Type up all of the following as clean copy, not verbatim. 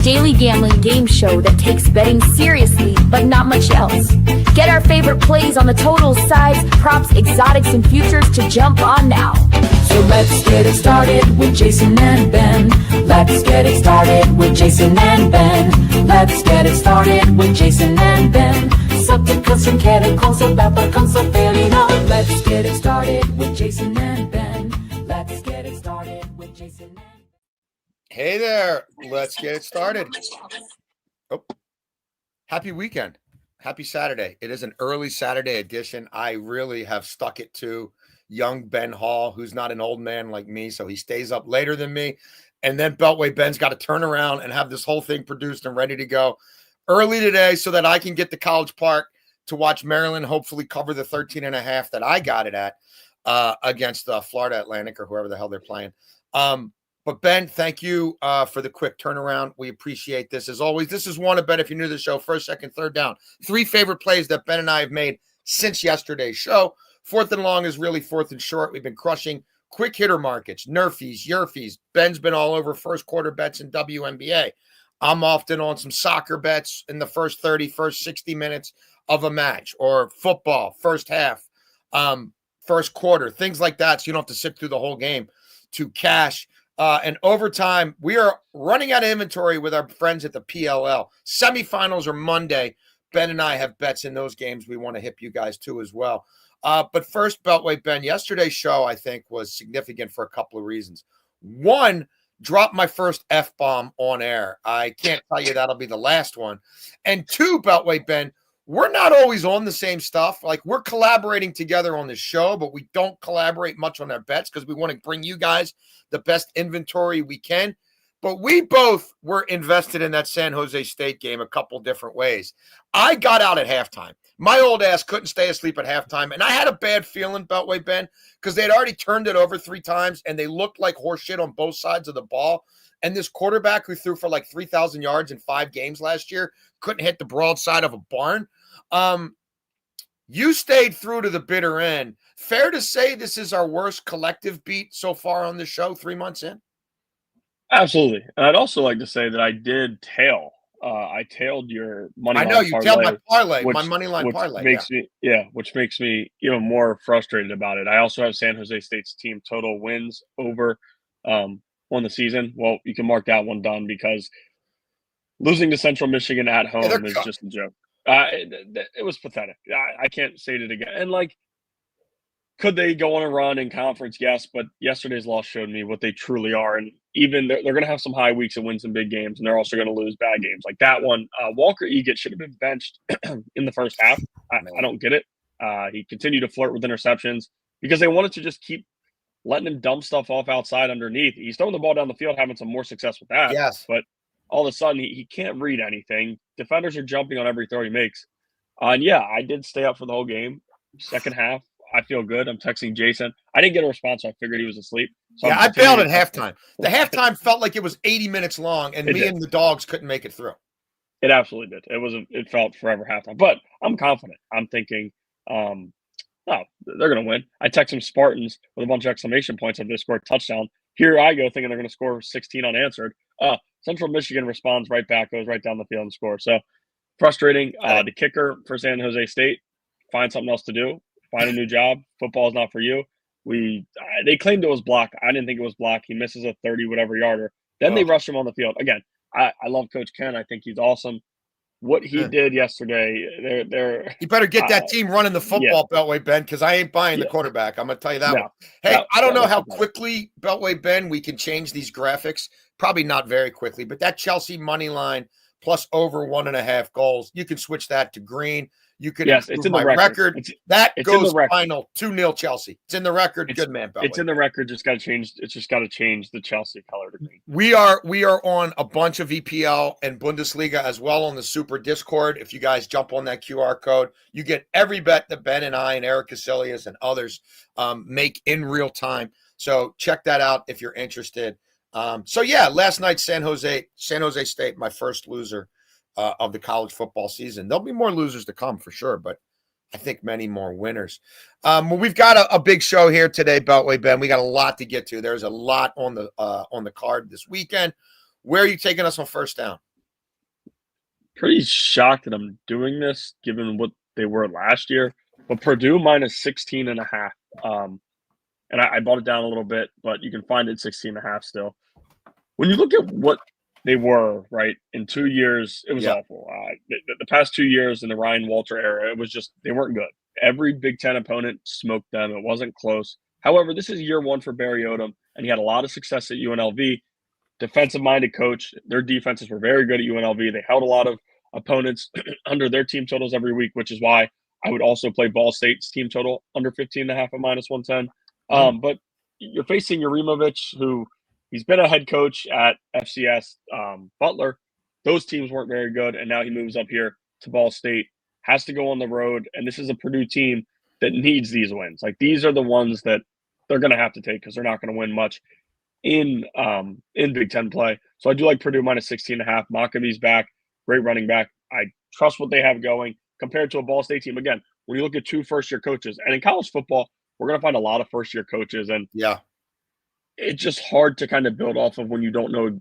daily gambling game show that takes betting seriously, but not much else. Get our favorite plays on the totals, sides, props, exotics, and futures to jump on now. So let's get it started with Jason and Ben. Let's get it started with Jason and Ben. Let's get it started with Jason and Ben. Subtitles and chemicals about the concept fairly known. Let's get it started with Jason and Ben. Let's get it started with Jason and Ben. Hey there, let's get it started. Oh, happy weekend. Happy Saturday. It is an early Saturday edition. I really have stuck it to young Ben Hall, who's not an old man like me, so he stays up later than me. And then Beltway Ben's got to turn around and have this whole thing produced and ready to go early today so that I can get to College Park to watch Maryland hopefully cover the 13.5 that I got it at against Florida Atlantic or whoever the hell they're playing. But Ben, thank you for the quick turnaround. We appreciate this. As always, this is one of Ben, if you're new to the show, first, second, third down. 3 favorite plays that Ben and I have made since yesterday's show. Fourth and long is really fourth and short. We've been crushing quick hitter markets, Nerfies, Yerfies. Ben's been all over first quarter bets in WNBA. I'm often on some soccer bets in the first 30, first 60 minutes of a match, or football, first half, first quarter, things like that. So you don't have to sit through the whole game to cash. And overtime, we are running out of inventory with our friends at the PLL. Semifinals are Monday. Ben and I have bets in those games we want to hip you guys to as well. But first, Beltway Ben, yesterday's show, I think, was significant for a couple of reasons. One, dropped my first F-bomb on air. I can't tell you that'll be the last one. And two, Beltway Ben, we're not always on the same stuff. Like, we're collaborating together on the show, but we don't collaborate much on our bets because we want to bring you guys the best inventory we can. But we both were invested in that San Jose State game a couple different ways. I got out at halftime. My old ass couldn't stay asleep at halftime, and I had a bad feeling, Beltway Ben, because they'd already turned it over 3 times, and they looked like horseshit on both sides of the ball. And this quarterback who threw for like 3,000 yards in 5 games last year couldn't hit the broadside of a barn. You stayed through to the bitter end. Fair to say this is our worst collective beat so far on the show 3 months in? Absolutely. And I'd also like to say that I did tail. I tailed your money line parlay. I know you tailed my parlay, my money line parlay. Which makes me even more frustrated about it. I also have San Jose State's team total wins over on the season. Well, you can mark that one done because losing to Central Michigan at home is just a joke. It was pathetic. I can't say it again. And like, could they go on a run in conference? Yes, but yesterday's loss showed me what they truly are. And even they're going to have some high weeks and win some big games, and they're also going to lose bad games. Like that one, Walker Egan should have been benched in the first half. I don't get it. He continued to flirt with interceptions because they wanted to just keep letting him dump stuff off outside underneath. He's throwing the ball down the field, having some more success with that. Yes. But all of a sudden, he can't read anything. Defenders are jumping on every throw he makes. And yeah, I did stay up for the whole game. Second half, I feel good. I'm texting Jason. I didn't get a response, so I figured he was asleep. So yeah, I bailed at halftime. The halftime felt like it was 80 minutes long, and and the dogs couldn't make it through. It absolutely did. It felt forever halftime. But I'm confident. I'm thinking, they're going to win. I text some Spartans with a bunch of exclamation points if they score a touchdown. Here I go thinking they're going to score 16 unanswered. Central Michigan responds right back, goes right down the field and scores. So frustrating. The kicker for San Jose State, find something else to do. Find a new job. Football is not for you. They claimed it was blocked. I didn't think it was blocked. He misses a 30-whatever yarder. Then they rush him on the field. Again, I love Coach Ken. I think he's awesome. What he did yesterday, you better get that team running the football, Beltway Ben, because I ain't buying the quarterback. I'm going to tell you that one. Hey, I don't know how quickly, Beltway Ben, we can change these graphics. Probably not very quickly, but that Chelsea money line plus over 1.5 goals, you can switch that to green. You can it's in the record. That goes final 2-0 Chelsea. It's in the record. Good man, Beltway. It's in the record. Just got to change. It's just got to change the Chelsea color to green. We are on a bunch of EPL and Bundesliga as well on the Super Discord. If you guys jump on that QR code, you get every bet that Ben and I and Eric Casillas and others make in real time. So check that out if you're interested. Last night San Jose State, my first loser of the college football season. There'll be more losers to come for sure, but I think many more winners. We've got a big show here today, Beltway Ben. We got a lot to get to. There's a lot on the card this weekend. Where are you taking us on first down? pretty shocked that I'm doing this given what they were last year. But Purdue minus 16.5. And I bought it down a little bit, but you can find it 16.5 still. When you look at what they were, right, in 2 years, it was Yeah. awful. The past 2 years in the Ryan Walter era, it was just, they weren't good. Every Big Ten opponent smoked them. It wasn't close. However, this is year one for Barry Odom, and he had a lot of success at UNLV. Defensive-minded coach. Their defenses were very good at UNLV. They held a lot of opponents under their team totals every week, which is why I would also play Ball State's team total under 15.5 at minus 110. But you're facing Urimovich, who he's been a head coach at FCS, Butler. Those teams weren't very good, and now he moves up here to Ball State, has to go on the road, and this is a Purdue team that needs these wins. Like, these are the ones that they're going to have to take because they're not going to win much in Big Ten play. So I do like Purdue minus 16.5. Maccabee's back, great running back. I trust what they have going compared to a Ball State team. Again, when you look at 2 first-year coaches, and in college football, we're going to find a lot of first-year coaches, and it's just hard to kind of build off of when you don't know.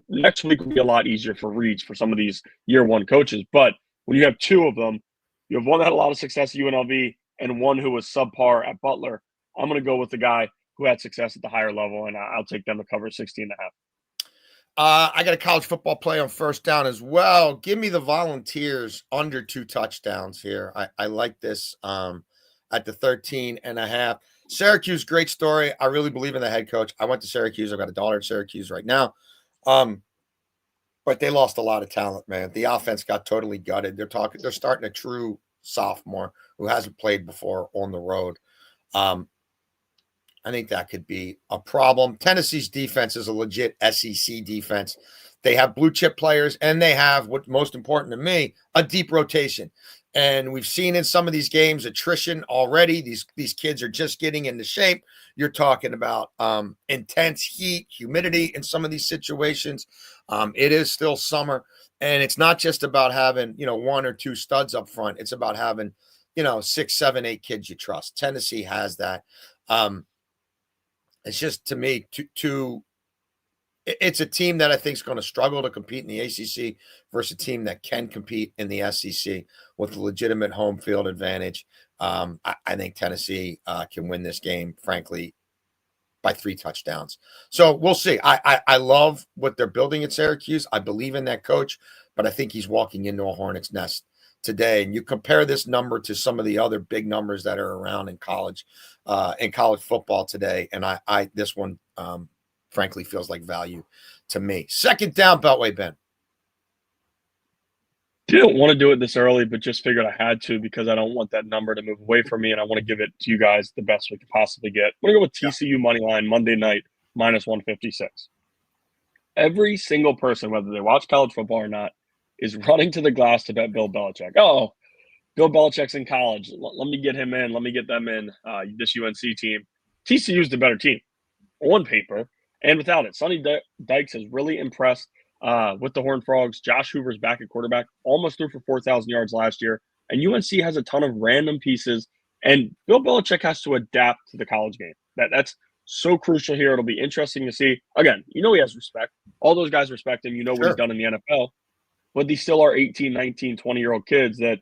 Next week will be a lot easier for reads for some of these year one coaches. But when you have 2 of them, you have one that had a lot of success at UNLV and one who was subpar at Butler. I'm going to go with the guy who had success at the higher level, and I'll take them to cover 16.5. I got a college football play on first down as well. Give me the Volunteers under 2 touchdowns here. I like this at the 13.5. Syracuse, great story. I really believe in the head coach. I went to Syracuse. I've got a daughter at Syracuse right now. But they lost a lot of talent, man. The offense got totally gutted. They're starting a true sophomore who hasn't played before on the road. I think that could be a problem. Tennessee's defense is a legit SEC defense. They have blue chip players, and they have, what's most important to me, a deep rotation. And we've seen in some of these games attrition already. These kids are just getting into shape. You're talking about intense heat, humidity in some of these situations. It is still summer, and it's not just about having 1 or 2 studs up front. It's about having 6, 7, 8 kids you trust. Tennessee has that. It's just, to me, it's a team that I think is going to struggle to compete in the ACC versus a team that can compete in the SEC with a legitimate home field advantage. I think Tennessee can win this game, frankly, by 3 touchdowns. So we'll see. I love what they're building at Syracuse. I believe in that coach, but I think he's walking into a hornet's nest today. And you compare this number to some of the other big numbers that are around in college football today, and I this one frankly feels like value to me. Second down, Beltway Ben. Didn't want to do it this early, but just figured I had to because I don't want that number to move away from me, and I want to give it to you guys the best we could possibly get. I'm going to go with TCU money line Monday night minus 156. Every single person, whether they watch college football or not, is running to the glass to bet Bill Belichick. Oh, Bill Belichick's in college. Let me get him in. Let me get them in. This UNC team. TCU's the better team on paper and without it. Sonny Dykes has really impressed with the Horned Frogs. Josh Hoover's back at quarterback, almost threw for 4,000 yards last year. And UNC has a ton of random pieces. And Bill Belichick has to adapt to the college game. That's so crucial here. It'll be interesting to see. Again, he has respect. All those guys respect him. You know what he's done in the NFL. But these still are 18, 19, 20-year-old kids that,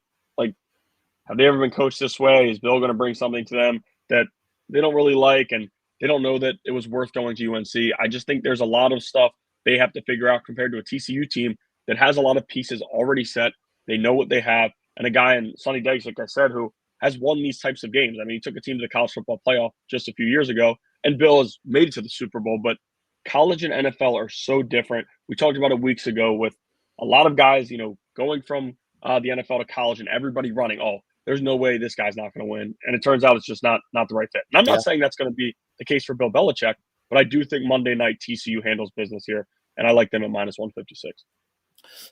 have they ever been coached this way? Is Bill going to bring something to them that they don't really like, and they don't know that it was worth going to UNC? I just think there's a lot of stuff they have to figure out compared to a TCU team that has a lot of pieces already set. They know what they have. And a guy in Sonny Dykes, like I said, who has won these types of games. I mean, he took a team to the college football playoff just a few years ago, and Bill has made it to the Super Bowl. But college and NFL are so different. We talked about it weeks ago with a lot of guys, going from the NFL to college and everybody running. Oh, there's no way this guy's not going to win. And it turns out it's just not the right fit. And I'm not saying that's going to be the case for Bill Belichick, but I do think Monday night TCU handles business here, and I like them at minus 156.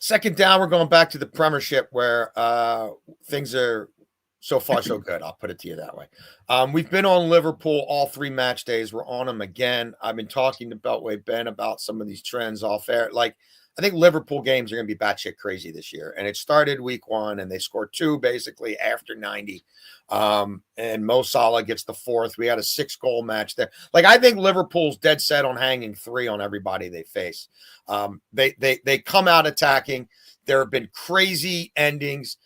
Second down, we're going back to the Premiership where things are so far so good. I'll put it to you that way. We've been on Liverpool all 3 match days. We're on them again. I've been talking to Beltway Ben about some of these trends off air. I think Liverpool games are going to be batshit crazy this year. And it started week 1, and they scored 2 basically after 90. And Mo Salah gets the 4th. We had a 6-goal match there. I think Liverpool's dead set on hanging 3 on everybody they face. They come out attacking. There have been crazy endings.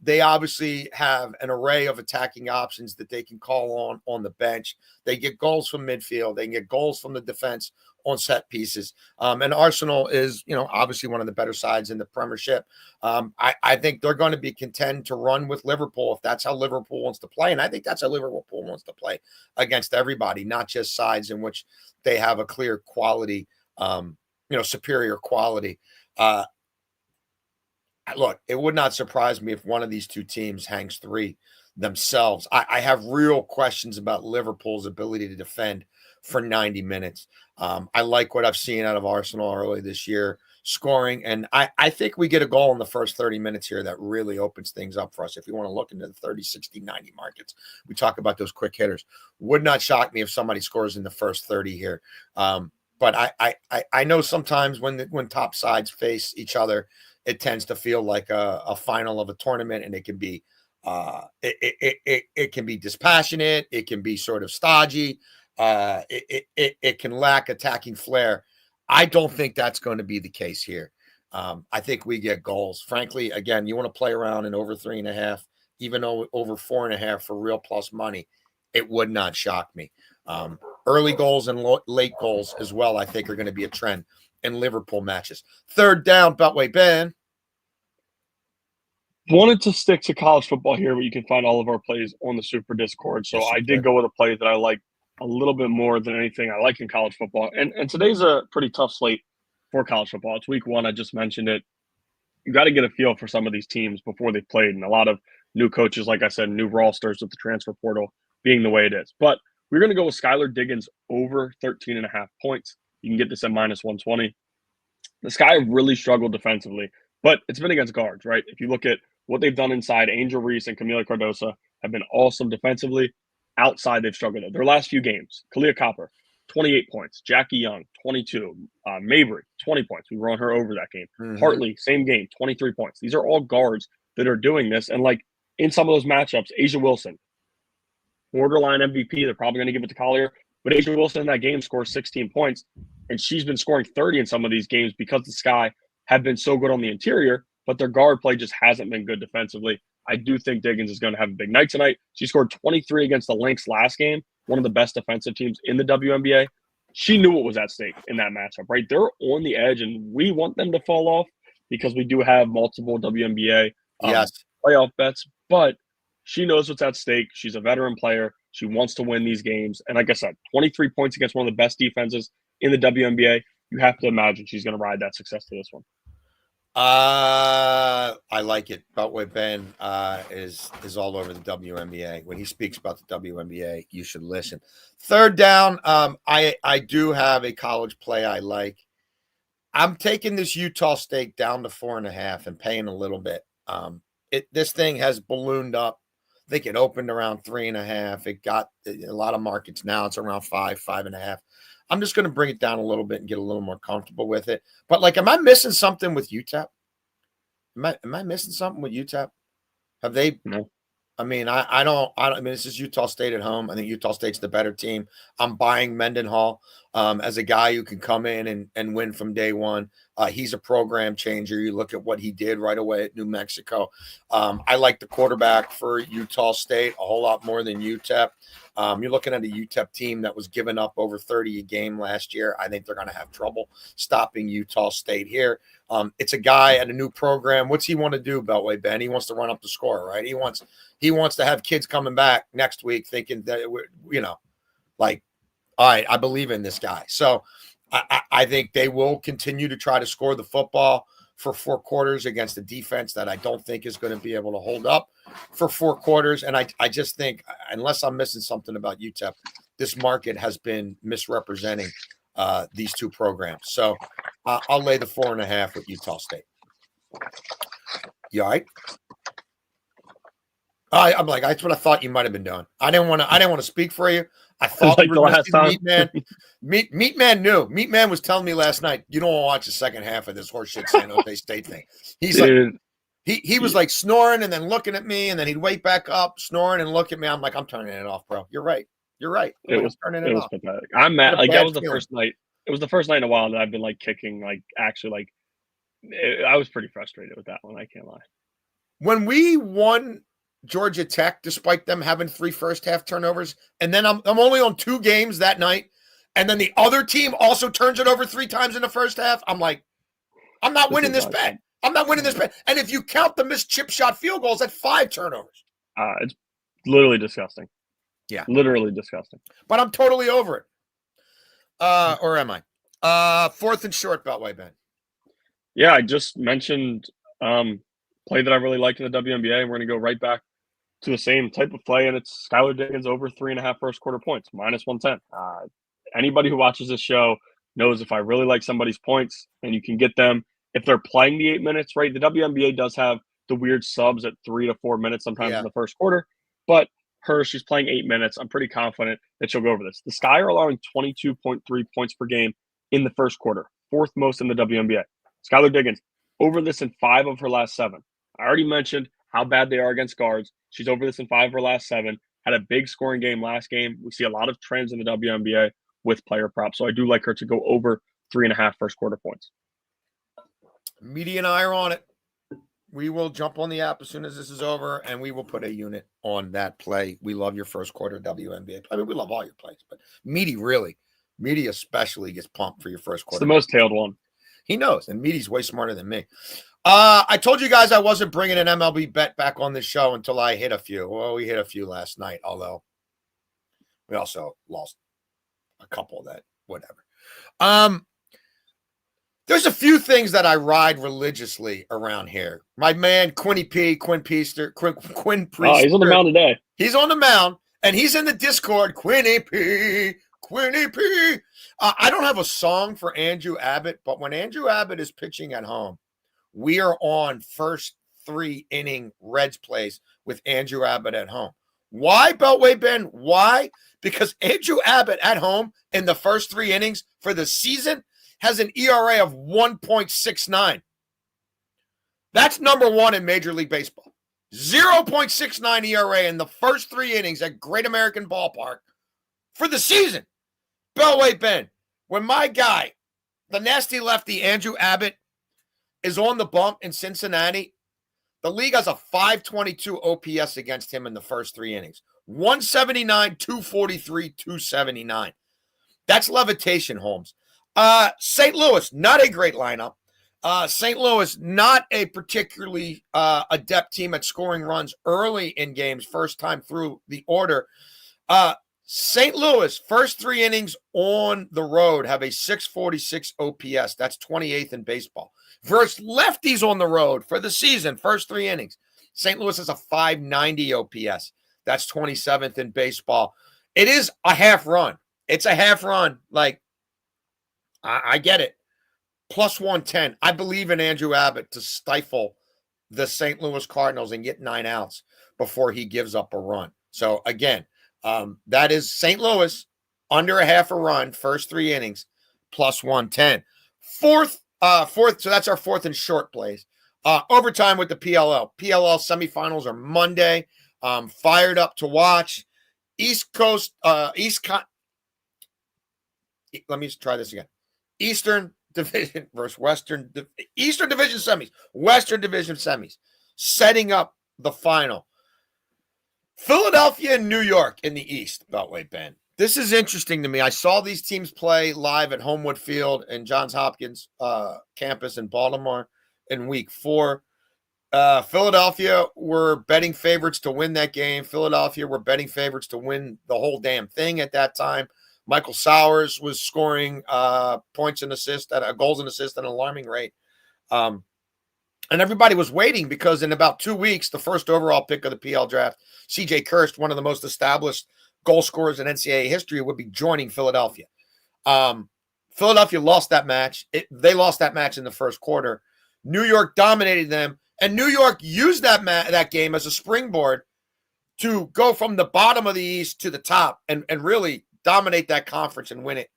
They obviously have an array of attacking options that they can call on the bench. They get goals from midfield. They can get goals from the defense on set pieces. And Arsenal is, obviously one of the better sides in the Premiership. I think they're going to be content to run with Liverpool if that's how Liverpool wants to play. And I think that's how Liverpool wants to play against everybody, not just sides in which they have a clear quality, superior quality. Look, it would not surprise me if one of these two teams hangs 3 themselves. I have real questions about Liverpool's ability to defend for 90 minutes. I like what I've seen out of Arsenal early this year, scoring. And I think we get a goal in the first 30 minutes here that really opens things up for us. If you want to look into the 30, 60, 90 markets, we talk about those quick hitters. Would not shock me if somebody scores in the first 30 here. But I know sometimes when top sides face each other, it tends to feel like a final of a tournament, and it can be it can be dispassionate, it can be sort of stodgy, it can lack attacking flair. I don't think that's going to be the case here. I think we get goals. Frankly, again, you want to play around in over 3.5, even over 4.5 for real plus money. It would not shock me. Early goals and late goals as well, I think, are going to be a trend in Liverpool matches. Third down, Beltway Ben. Wanted to stick to college football here, but you can find all of our plays on the Super Discord. So Yes, I did go with a play that I like a little bit more than anything I like in college football. And today's a pretty tough slate for college football. It's week 1. I just mentioned it. You got to get a feel for some of these teams before they played. And a lot of new coaches, like I said, new rosters with the transfer portal being the way it is. But we're going to go with Skylar Diggins over 13.5 points. You can get this at -120. This guy really struggled defensively, but it's been against guards, right? If you look at what they've done inside, Angel Reese and Camila Cardosa have been awesome defensively. Outside, they've struggled. Their last few games, Kalia Copper, 28 points. Jackie Young, 22. Mabry, 20 points. We run her over that game. Mm-hmm. Hartley, same game, 23 points. These are all guards that are doing this. And like in some of those matchups, Asia Wilson, borderline MVP. They're probably going to give it to Collier. But Asia Wilson in that game scores 16 points. And she's been scoring 30 in some of these games because the Sky have been so good on the interior, but their guard play just hasn't been good defensively. I do think Diggins is going to have a big night tonight. She scored 23 against the Lynx last game, one of the best defensive teams in the WNBA. She knew what was at stake in that matchup, right? They're on the edge, and we want them to fall off because we do have multiple WNBA playoff bets, but she knows what's at stake. She's a veteran player. She wants to win these games. And like I said, 23 points against one of the best defenses in the WNBA. You have to imagine she's going to ride that success to this one. I like it. Beltway Ben is all over the WNBA. When he speaks about the WNBA, you should listen. Third down, I do have a college play I like. I'm taking this Utah State down to 4.5 and paying a little bit. This thing has ballooned up. I think it opened around 3.5. It got a lot of markets now. It's around 5.5. I'm just going to bring it down a little bit and get a little more comfortable with it. But like, am I missing something with UTEP? Am I missing something with UTEP? Have they? No. I mean, I don't. I mean, this is Utah State at home. I think Utah State's the better team. I'm buying Mendenhall as a guy who can come in and win from day one. He's a program changer. You look at what he did right away at New Mexico. I like the quarterback for Utah State a whole lot more than UTEP. You're looking at a UTEP team that was giving up over 30 a game last year. I think they're going to have trouble stopping Utah State here. It's a guy at a new program. What's he want to do, Beltway Ben? He wants to run up the score, right? He wants to have kids coming back next week thinking that, like, all right, I believe in this guy. So I think they will continue to try to score the football for 4 quarters against a defense that I don't think is going to be able to hold up for 4 quarters. And I just think, unless I'm missing something about UTEP, this market has been misrepresenting these two programs. So I'll lay the 4.5 with Utah State. You all right? I'm like, that's what I thought you might have been doing. I didn't want to speak for you. I thought like we the were last listening to time. Meat Man. Meat Man knew. Meat Man was telling me last night, you don't want to watch the second half of this horseshit San Jose State thing. He's Dude. like, he was like snoring and then looking at me, and then he'd wake back up, snoring and look at me. I'm like, I'm turning it off, bro. You're right. It was turning it it was off. pathetic. I'm mad. What a Like, that bad was the feeling. first night. It was the first night in a while that I've been like kicking, like actually like I was pretty frustrated with that one. I can't lie. When we won Georgia Tech, despite them having 3 first-half turnovers, and then I'm only on 2 games that night, and then the other team also turns it over 3 times in the first half, I'm like, I'm not winning this bet. I'm not winning this bet. And if you count the missed chip shot field goals, that's 5 turnovers. It's literally disgusting. Yeah. Literally disgusting. But I'm totally over it. Or am I? 4th and short, Beltway Ben. Yeah, I just mentioned play that I really like in the WNBA, and we're going to go right back to the same type of play, and it's Skylar Diggins over 3.5 first quarter points, -110. Anybody who watches this show knows if I really like somebody's points and you can get them, if they're playing the 8 minutes, right? The WNBA does have the weird subs at 3 to 4 minutes sometimes in the first quarter, but she's playing 8 minutes. I'm pretty confident that she'll go over this. The Sky are allowing 22.3 points per game in the first quarter, 4th most in the WNBA. Skylar Diggins over this in 5 of her last 7. I already mentioned how bad they are against guards. She's over this in 5 of her last 7. Had a big scoring game last game. We see a lot of trends in the WNBA with player props, so I do like her to go over 3.5 first quarter points. Media and I are on it. We will jump on the app as soon as this is over, and we will put a unit on that play. We love your first quarter WNBA. I mean, we love all your plays, but Meaty especially gets pumped for your first quarter. It's the most tailed one. He knows, and Meaty's way smarter than me. I told you guys I wasn't bringing an MLB bet back on this show until I hit a few. Well, we hit a few last night, although we also lost a couple that whatever. There's a few things that I ride religiously around here. My man, Quinn Priester. Oh, he's on the mound today. He's on the mound, and he's in the Discord. Quinny P. I don't have a song for Andrew Abbott, but when Andrew Abbott is pitching at home, we are on first 3 inning Reds plays with Andrew Abbott at home. Why, Beltway Ben? Why? Because Andrew Abbott at home in the first 3 innings for the season has an ERA of 1.69. That's number 1 in Major League Baseball. 0.69 ERA in the first 3 innings at Great American Ballpark for the season. Beltway Ben, when my guy, the nasty lefty Andrew Abbott, is on the bump in Cincinnati, the league has a 522 OPS against him in the first 3 innings. 179, 243, 279. That's levitation, Holmes. St. Louis, not a great lineup. St. Louis, not a particularly adept team at scoring runs early in games, first time through the order. St. Louis, first 3 innings on the road, have a 646 OPS. That's 28th in baseball. Versus lefties on the road for the season, first 3 innings. St. Louis has a 590 OPS. That's 27th in baseball. It is a half run. It's a half run. Like, I get it. Plus 110. I believe in Andrew Abbott to stifle the St. Louis Cardinals and get 9 outs before he gives up a run. So, again, that is St. Louis under a half a run, first 3 innings, plus 110. Fourth, so that's our 4th and short plays. Overtime with the PLL. PLL semifinals are Monday. Fired up to watch. Let me try this again. Eastern Division versus Eastern Division semis. Western Division semis. Setting up the final. Philadelphia and New York in the East, Beltway Ben. This is interesting to me. I saw these teams play live at Homewood Field and Johns Hopkins campus in Baltimore in week 4. Philadelphia were betting favorites to win that game. Philadelphia were betting favorites to win the whole damn thing at that time. Michael Sowers was scoring points and assists, goals and assists at an alarming rate. And everybody was waiting because in about 2 weeks, the first overall pick of the PL draft, C.J. Kirst, one of the most established goal scorers in NCAA history, would be joining Philadelphia. Philadelphia lost that match. They lost that match in the first quarter. New York dominated them, and New York used that game as a springboard to go from the bottom of the East to the top and really dominate that conference and win it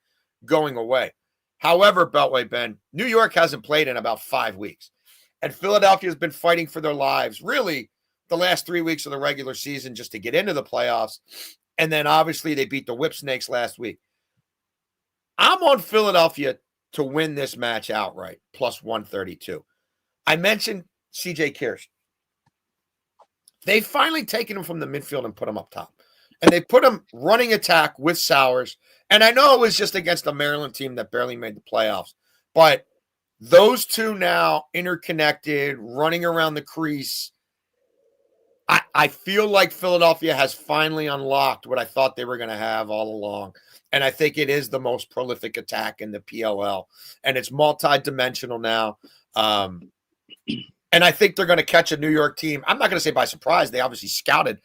going away. However, Beltway Ben, New York hasn't played in about 5 weeks. And Philadelphia has been fighting for their lives, really, the last 3 weeks of the regular season just to get into the playoffs. And then, obviously, they beat the Whip Snakes last week. I'm on Philadelphia to win this match outright, plus 132. I mentioned CJ Kirsch. They've finally taken him from the midfield and put him up top. And they put him running attack with Sowers. And I know it was just against a Maryland team that barely made the playoffs. But those two now interconnected, running around the crease. I feel like Philadelphia has finally unlocked what I thought they were going to have all along. And I think it is the most prolific attack in the PLL. And it's multi-dimensional now. And I think they're going to catch a New York team. I'm not going to say by surprise. They obviously scouted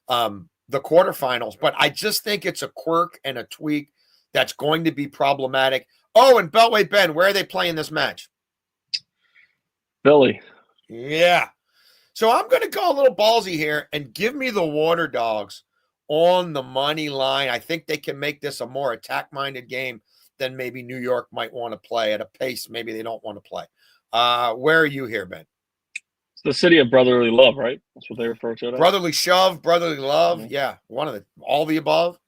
the quarterfinals. But I just think it's a quirk and a tweak that's going to be problematic. Oh, and Beltway Ben, where are they playing this match? Philly. Yeah. So I'm going to go a little ballsy here and give me the Water Dogs on the money line. I think they can make this a more attack-minded game than maybe New York might want to play at a pace maybe they don't want to play. Where are you here, Ben? It's the city of brotherly love, right? That's what they refer to it as. Brotherly shove, brotherly love. Yeah, all the above.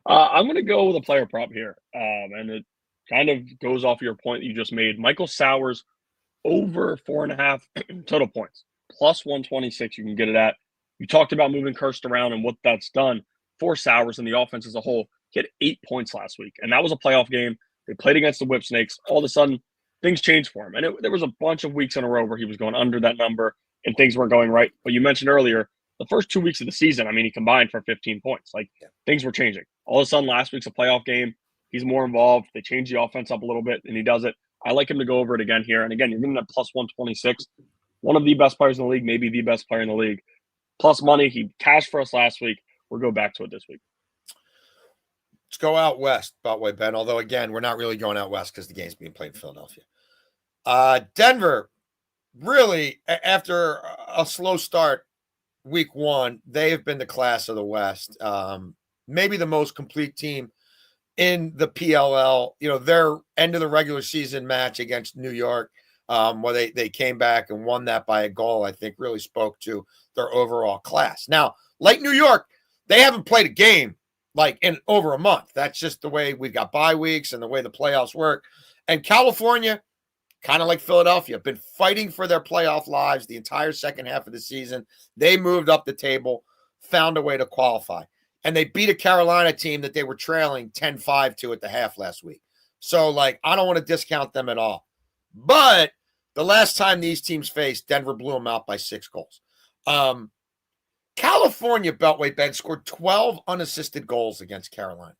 I'm going to go with a player prop here, and it kind of goes off your point you just made. Michael Sowers over 4.5 total points, plus 126. You can get it at. You talked about moving Kirst around and what that's done for Sowers and the offense as a whole. He had 8 points last week, and that was a playoff game. They played against the Whip Snakes. All of a sudden, things changed for him, and there was a bunch of weeks in a row where he was going under that number and things weren't going right. But you mentioned earlier the first 2 weeks of the season. I mean, he combined for 15 points. Things were changing. All of a sudden, last week's a playoff game. He's more involved. They changed the offense up a little bit, and he does it. I like him to go over it again here. And again, you're getting that plus 126. One of the best players in the league, maybe the best player in the league. Plus money. He cashed for us last week. We'll go back to it this week. Let's go out west, Beltway Ben. Although, again, we're not really going out west because the game's being played in Philadelphia. Denver, really, after a slow start week one, they have been the class of the West. Maybe the most complete team in the PLL. Their end of the regular season match against New York, where they came back and won that by a goal, I think really spoke to their overall class. Now, like New York, they haven't played a game in over a month. That's just the way we've got bye weeks and the way the playoffs work. And California, kind of like Philadelphia, been fighting for their playoff lives the entire second half of the season. They moved up the table, found a way to qualify. And they beat a Carolina team that they were trailing 10-5 to at the half last week. So, I don't want to discount them at all. But the last time these teams faced, Denver blew them out by 6 goals. California, Beltway Ben, scored 12 unassisted goals against Carolina.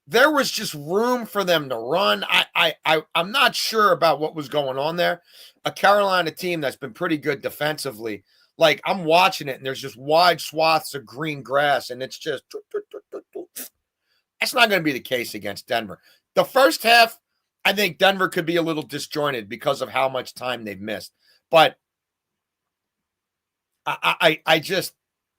There was just room for them to run. I'm not sure about what was going on there. A Carolina team that's been pretty good defensively. I'm watching it, and there's just wide swaths of green grass, and it's just that's not going to be the case against Denver. The first half, I think Denver could be a little disjointed because of how much time they've missed. But I just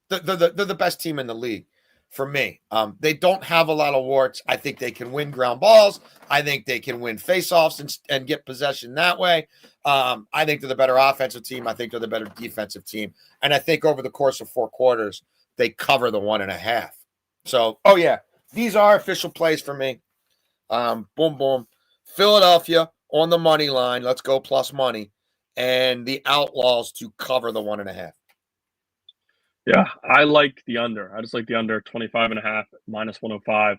they're the best team in the league for me. They don't have a lot of warts. I think they can win ground balls. I think they can win faceoffs and get possession that way. I think they're the better offensive team. I think they're the better defensive team. And I think over the course of 4 quarters, they cover the 1.5. So, these are official plays for me. Boom, boom. Philadelphia on the money line. Let's go plus money. And the Outlaws to cover the 1.5. Yeah, I like the under. I just like the under 25.5 minus 105.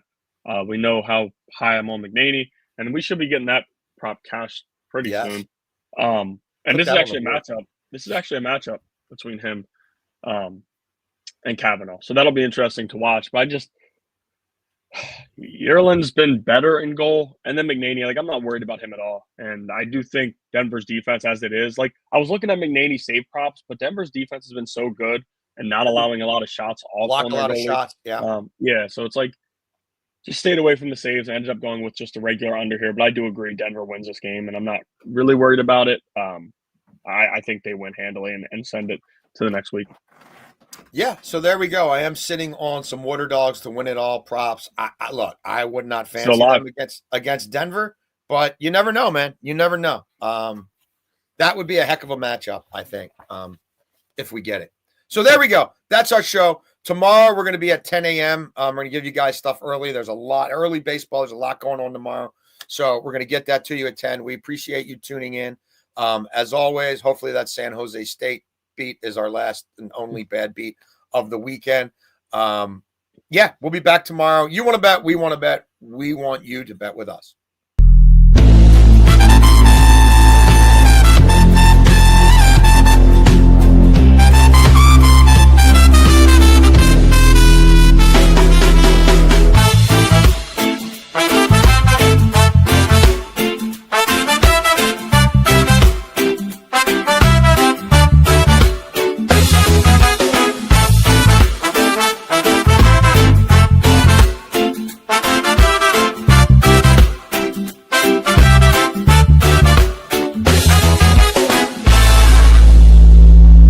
We know how high I'm on McNaney, and we should be getting that prop cashed pretty soon. And this is actually a matchup. This is actually a matchup between him and Kavanaugh. So that'll be interesting to watch. But Ireland's been better in goal, and then McNaney. I'm not worried about him at all. And I do think Denver's defense, as it is, I was looking at McNaney save props, but Denver's defense has been so good and not allowing a lot of shots off. Block a lot of shots. Yeah. So it's just stayed away from the saves. I ended up going with just a regular under here, but I do agree Denver wins this game, and I'm not really worried about it. I think they win handily and send it to the next week. Yeah, so there we go. I am sitting on some Water Dogs to win it all props. Look, I would not fancy them against Denver, but you never know, man. You never know. That would be a heck of a matchup, I think, if we get it. So there we go. That's our show. Tomorrow we're going to be at 10 a.m. We're going to give you guys stuff early. There's a lot early baseball. There's a lot going on tomorrow. So we're going to get that to you at 10. We appreciate you tuning in. As always, hopefully that San Jose State beat is our last and only bad beat of the weekend. Yeah, we'll be back tomorrow. You want to bet, we want to bet. We want you to bet with us.